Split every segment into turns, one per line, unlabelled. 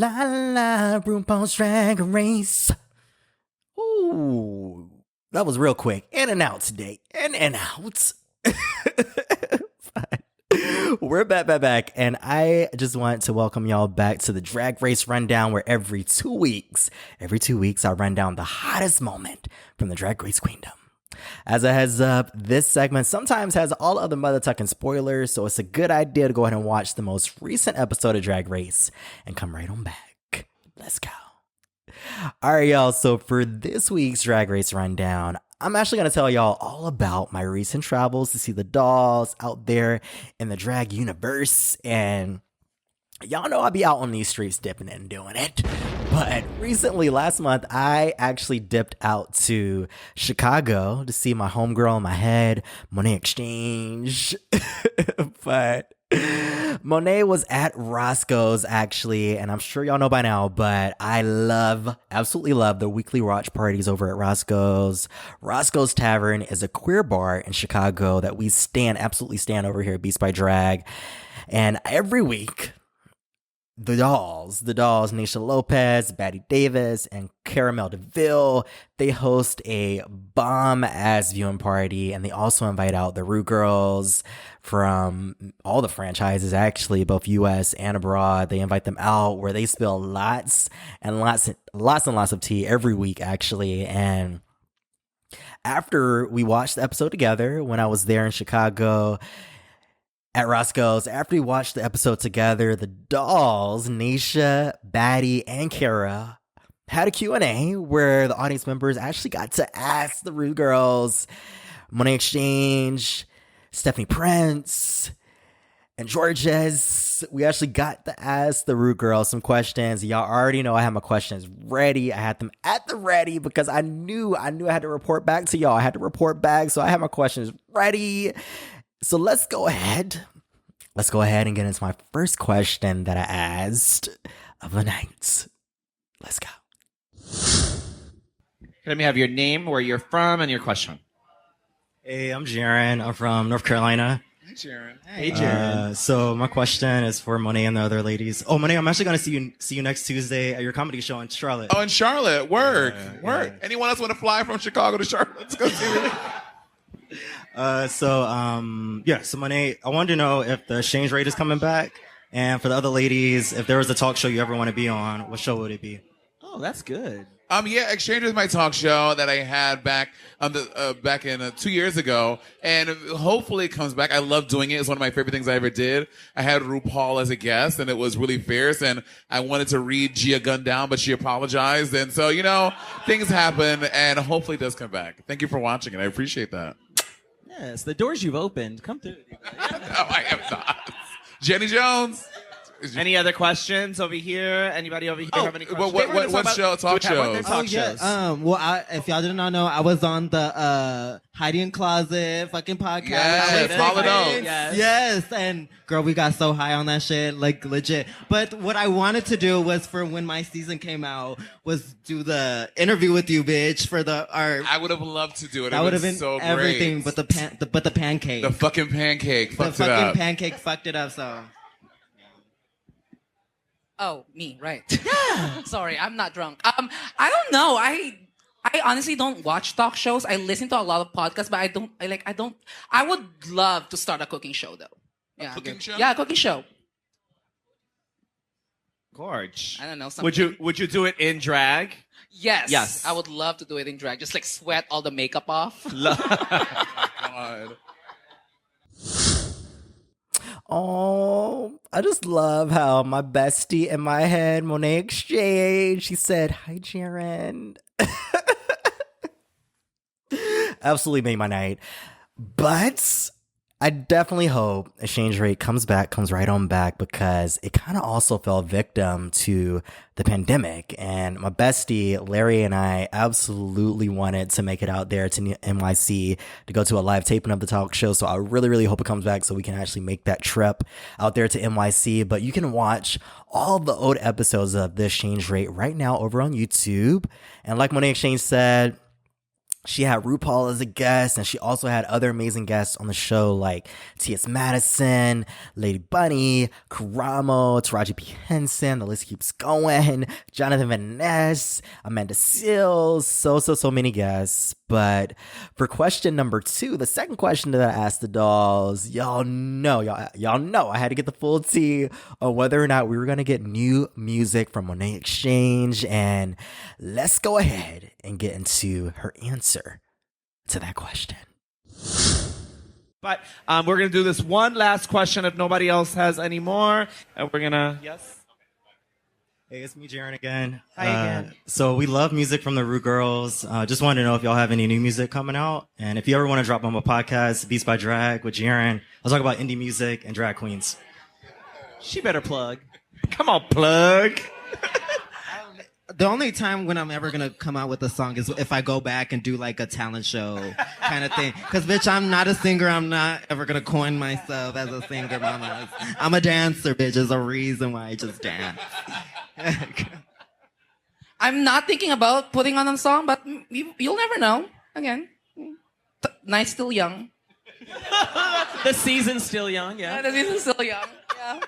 La la, RuPaul's Drag Race. Ooh, that was real quick. In and out today. In and out. We're back, and I just want to welcome y'all back to the Drag Race Rundown, where every 2 weeks, I run down the hottest moment from the Drag Race Queendom. As a heads up, this segment sometimes has all other mother-tucking spoilers, so it's a good idea to go ahead and watch the most recent episode of Drag Race and come right on back. Let's go. All right, y'all, so for this week's Drag Race Rundown, I'm actually going to tell y'all all about my recent travels to see the dolls out there in the drag universe. And y'all know I be out on these streets dipping and doing it. But recently, last month, I actually dipped out to Chicago to see my homegirl in my head, Monét X Change. But Monet was at Roscoe's, actually, and I'm sure y'all know by now, but I absolutely love the weekly watch parties over at Roscoe's. Roscoe's Tavern is a queer bar in Chicago that we absolutely stand over here at Beast by Drag. And every week, the dolls, Nisha Lopez, Batty Davis, and Caramel DeVille, they host a bomb-ass viewing party, and they also invite out the Rue Girls from all the franchises, actually, both U.S. and abroad. They invite them out where they spill lots and lots of tea every week, actually. And after we watched the episode together, when I was there in Chicago at Roscoe's, after we watched the episode together, the dolls, Nisha, Batty, and Kara, had a Q&A where the audience members actually got to ask the Rue Girls, Monét X Change, Stephanie Prince, and Jorgeous. We actually got to ask the Rue Girls some questions. Y'all already know I had my questions ready. I had them at the ready because I knew I had to report back to y'all. I had to report back, so I had my questions ready. So let's go ahead and get into my first question that I asked of the night. Let's go.
Let me have your name, where you're from, and your question.
Hey, I'm Jaron. I'm from North Carolina.
Hey, Jaron.
Hey, Jaron.
So my question is for Monet and the other ladies. Oh, Monet, I'm actually going to see you next Tuesday at your comedy show in Charlotte.
Oh, in Charlotte. Work.
Yeah.
Anyone else want to fly from Chicago to Charlotte? Let's go see me.
So Monet, I wanted to know if the Change Rate is coming back. And for the other ladies, if there was a talk show you ever want to be on, what show would it be?
Oh, that's good.
Yeah, Exchange is my talk show that I had back in 2 years ago, and hopefully it comes back. I love doing it. It's one of my favorite things I ever did. I had RuPaul as a guest, and it was really fierce, and I wanted to read Gia Gunn down, but she apologized, and so, things happen, and hopefully it does come back. Thank you for watching it. I appreciate that.
Yes, the doors you've opened. Come through.
No, I am not. Jenny Jones.
Any other questions over here? Anybody over here have any questions?
What show? Talk shows.
Talk shows.
If y'all did not know, I was on the Hiding Closet fucking podcast.
Yes, follow those.
Yes, and girl, we got so high on that shit, like legit. But what I wanted to do was, for when my season came out, was do the interview with you, bitch, for our.
I would have loved to do it.
That would have been
so
everything,
great.
but the pancake.
The fucking pancake fucked
it up. The
fucking
pancake fucked it up. So.
Oh, me, right. Yeah. Sorry, I'm not drunk. I don't know. I honestly don't watch talk shows. I listen to a lot of podcasts, but I would love to start a cooking show, though. Yeah.
A cooking show?
Yeah, a cooking show.
Gorge.
I don't know. Something.
Would you do it in drag?
Yes.
Yes.
I would love to do it in drag. Just sweat all the makeup off.
God.
Oh, I just love how my bestie in my head, Monét X Change, she said, "Hi, Jaron." Absolutely made my night. But I definitely hope Exchange Rate comes right on back, because it kind of also fell victim to the pandemic. And my bestie, Larry, and I absolutely wanted to make it out there to NYC to go to a live taping of the talk show. So I really, really hope it comes back so we can actually make that trip out there to NYC. But you can watch all the old episodes of this Exchange Rate right now over on YouTube. And like Monét X Change said, She had RuPaul as a guest, and she also had other amazing guests on the show like T.S. Madison, Lady Bunny, Karamo, Taraji P. Henson, the list keeps going, Jonathan Van Ness, Amanda Seales, so many guests. But for question number 2, the second question that I asked the dolls, y'all know I had to get the full tea on whether or not we were going to get new music from Monét X Change, and let's go ahead and get into her answer to that question.
But we're going to do this one last question if nobody else has any more. And we're going to, yes?
Hey, it's me, Jaron, again.
Hi again.
So we love music from the Root Girls. Just wanted to know if y'all have any new music coming out. And if you ever want to drop on my podcast, Beats by Drag with Jaron, I'll talk about indie music and drag queens.
She better plug. Come on, plug.
The only time when I'm ever gonna come out with a song is if I go back and do like a talent show kind of thing. Cause bitch, I'm not a singer. I'm not ever gonna coin myself as a singer, mama. I'm a dancer, bitch. There's a reason why I just dance.
I'm not thinking about putting on a song, but you'll never know. Again, night's still young.
The season's still young, yeah.
The season's still young, yeah.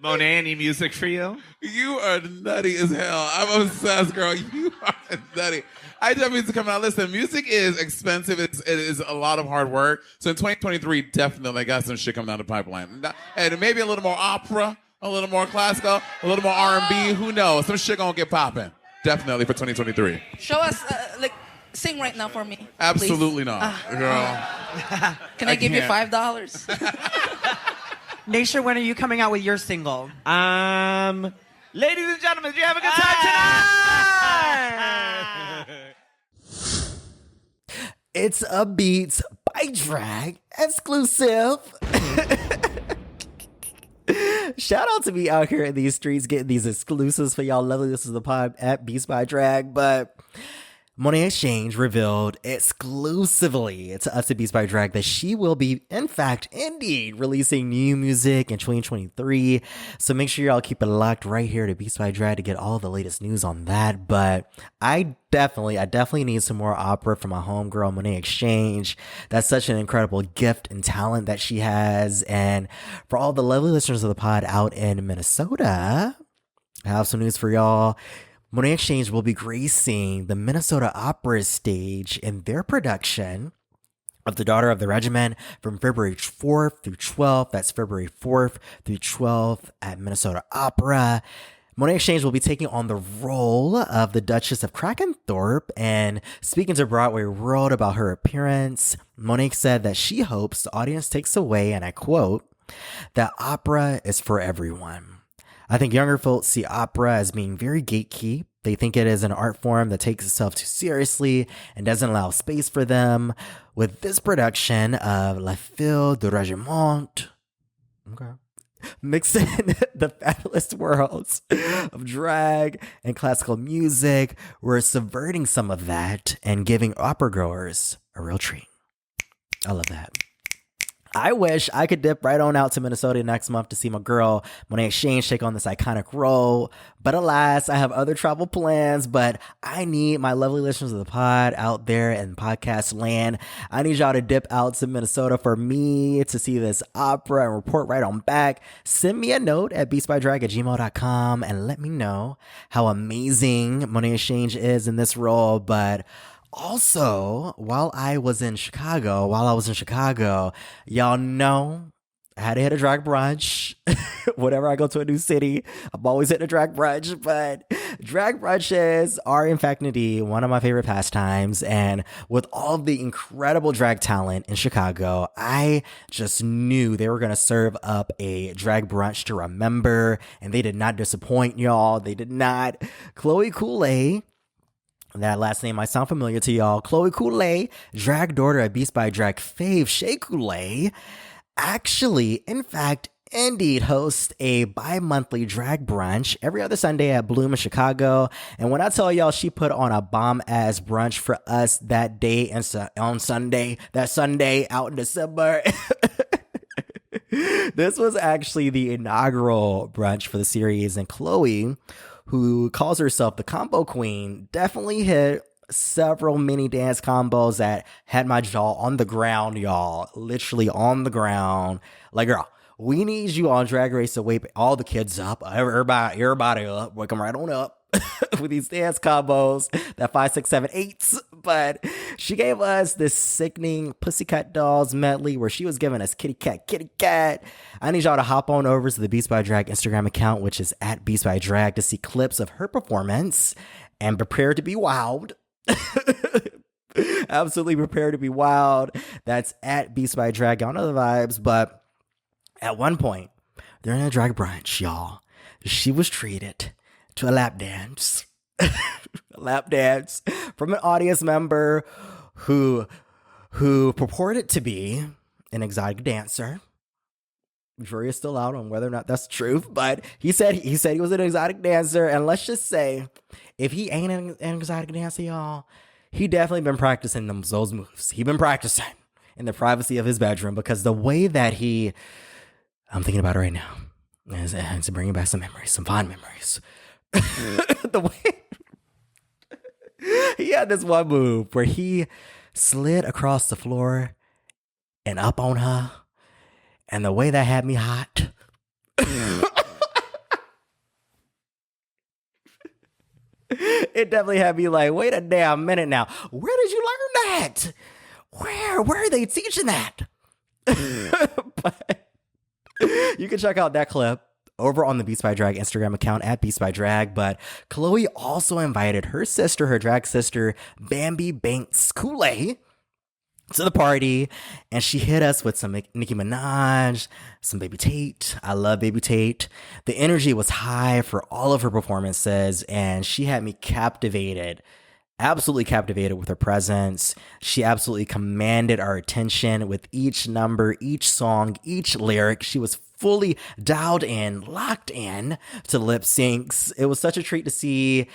Monet, any music for you?
You are nutty as hell. I'm obsessed, girl. You are nutty. I just have music coming out. Listen, music is expensive. It is a lot of hard work. So in 2023, definitely I got some shit coming down the pipeline. And maybe a little more opera, a little more classical, a little more R&B. Who knows? Some shit gonna get popping. Definitely for 2023.
Show us, sing right now for me.
Absolutely not, girl.
Can I give you $5?
Nature, when are you coming out with your single?
Ladies and gentlemen, did you have a good time tonight?
It's a Beats by Drag exclusive. Shout out to me out here in these streets getting these exclusives for y'all lovely. This is the pod at Beats by Drag, but Monét X Change revealed exclusively to us at Beats by Drag that she will be, in fact, indeed, releasing new music in 2023. So make sure y'all keep it locked right here to Beats by Drag to get all the latest news on that. But I definitely need some more opera from my homegirl, Monét X Change. That's such an incredible gift and talent that she has. And for all the lovely listeners of the pod out in Minnesota, I have some news for y'all. Monét X Change will be gracing the Minnesota Opera stage in their production of The Daughter of the Regiment from February 4th through 12th. That's February 4th through 12th at Minnesota Opera. Monét X Change will be taking on the role of the Duchess of Krakenthorpe, and speaking to Broadway World about her appearance, Monét said that she hopes the audience takes away, and I quote, that opera is for everyone. I think younger folks see opera as being very gatekeep. They think it is an art form that takes itself too seriously and doesn't allow space for them. With this production of La Fille du Regiment, mixing the fabulous worlds of drag and classical music, we're subverting some of that and giving opera goers a real treat. I love that. I wish I could dip right on out to Minnesota next month to see my girl Monét X Change take on this iconic role. But alas, I have other travel plans, but I need my lovely listeners of the pod out there in podcast land. I need y'all to dip out to Minnesota for me to see this opera and report right on back. Send me a note at beatsbydrag@gmail.com and let me know how amazing Monét X Change is in this role. But also, while I was in Chicago, y'all know I had to hit a drag brunch. Whenever I go to a new city, I'm always hitting a drag brunch. But drag brunches are, in fact, indeed one of my favorite pastimes. And with all the incredible drag talent in Chicago, I just knew they were going to serve up a drag brunch to remember. And they did not disappoint, y'all. They did not. Khloe, that last name might sound familiar to y'all. Khloe Couleé, drag daughter of Beats by Drag fave Shea Couleé, actually, in fact, indeed hosts a bi-monthly drag brunch every other Sunday at Bloom in Chicago. And when I tell y'all she put on a bomb-ass brunch for us that day and on Sunday, that Sunday out in December. This was actually the inaugural brunch for the series, and Khloe, who calls herself the combo queen, definitely hit several mini dance combos that had my jaw on the ground, y'all. Literally on the ground. Like, girl, we need you on Drag Race to wake all the kids up. Everybody up. Wake them right on up. With these dance combos, that 5, 6, 7, 8s. But she gave us this sickening Pussycat Dolls medley where she was giving us kitty cat. I need y'all to hop on over to the Beats by Drag Instagram account, which is at Beats by Drag, to see clips of her performance and prepare to be wowed. Absolutely prepare to be wild. That's at Beats by Drag. Y'all know the vibes. But at one point during a drag brunch, y'all, she was treated to a lap dance. A lap dance from an audience member who purported to be an exotic dancer. Jury is still out on whether or not that's the truth, but he said he was an exotic dancer, and let's just say, if he ain't an exotic dancer, y'all, he definitely been practicing those moves. He been practicing in the privacy of his bedroom, because the way that I'm thinking about it right now, is bringing back some memories, some fond memories. The way he had this one move where he slid across the floor and up on her, and the way that had me hot. It definitely had me like, wait a damn minute now. Where did you learn that? Where are they teaching that? But you can check out that clip over on the Beats by Drag Instagram account at Beats by Drag. But Khloe also invited her sister, her drag sister, Bambi Banks-Couleé, to the party, and she hit us with some Nicki Minaj, some Baby Tate. I love Baby Tate. The energy was high for all of her performances, and she had me captivated. Absolutely captivated with her presence. She absolutely commanded our attention with each number, each song, each lyric. She was fully dialed in, locked in to lip syncs. It was such a treat to see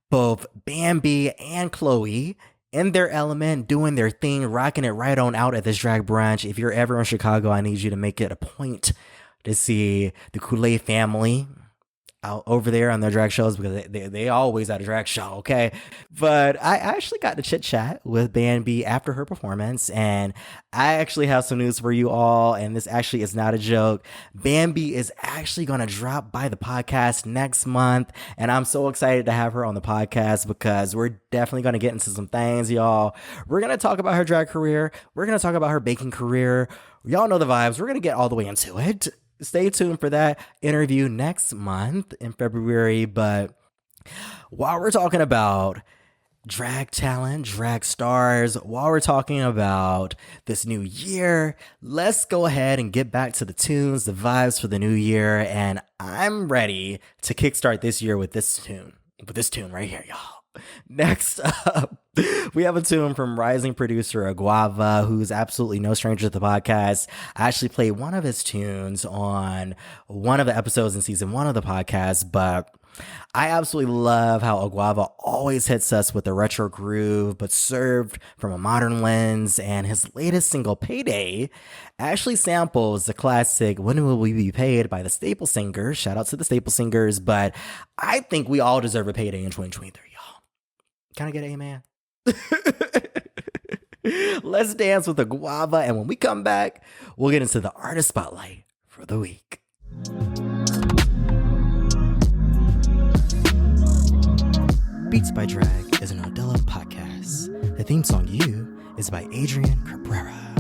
both Bambi and Khloe in their element, doing their thing, rocking it right on out at this drag brunch. If you're ever in Chicago, I need you to make it a point to see the Couleé family out over there on their drag shows, because they always at a drag show, okay? But I actually got to chit chat with Bambi after her performance, and I actually have some news for you all, and this actually is not a joke. Bambi is actually going to drop by the podcast next month, and I'm so excited to have her on the podcast, because we're definitely going to get into some things, y'all. We're going to talk about her drag career. We're going to talk about her baking career. Y'all know the vibes. We're going to get all the way into it. Stay tuned for that interview next month in February. But while we're talking about drag talent, drag stars, while we're talking about this new year, let's go ahead and get back to the tunes, the vibes for the new year. And I'm ready to kickstart this year with this tune right here, y'all. Next up, we have a tune from rising producer Aguava, who's absolutely no stranger to the podcast. I actually played one of his tunes on one of the episodes in season 1 of the podcast, but I absolutely love how Aguava always hits us with a retro groove, but served from a modern lens. And his latest single, Payday, actually samples the classic When Will We Be Paid by the Staple Singers. Shout out to the Staple Singers, but I think we all deserve a payday in 2023, y'all. Can I get an amen? Let's dance with Aguava, and when we come back, we'll get into the artist spotlight for the week. Beats by Drag is an Odilla podcast. The theme song "You" is by Adrian Cabrera.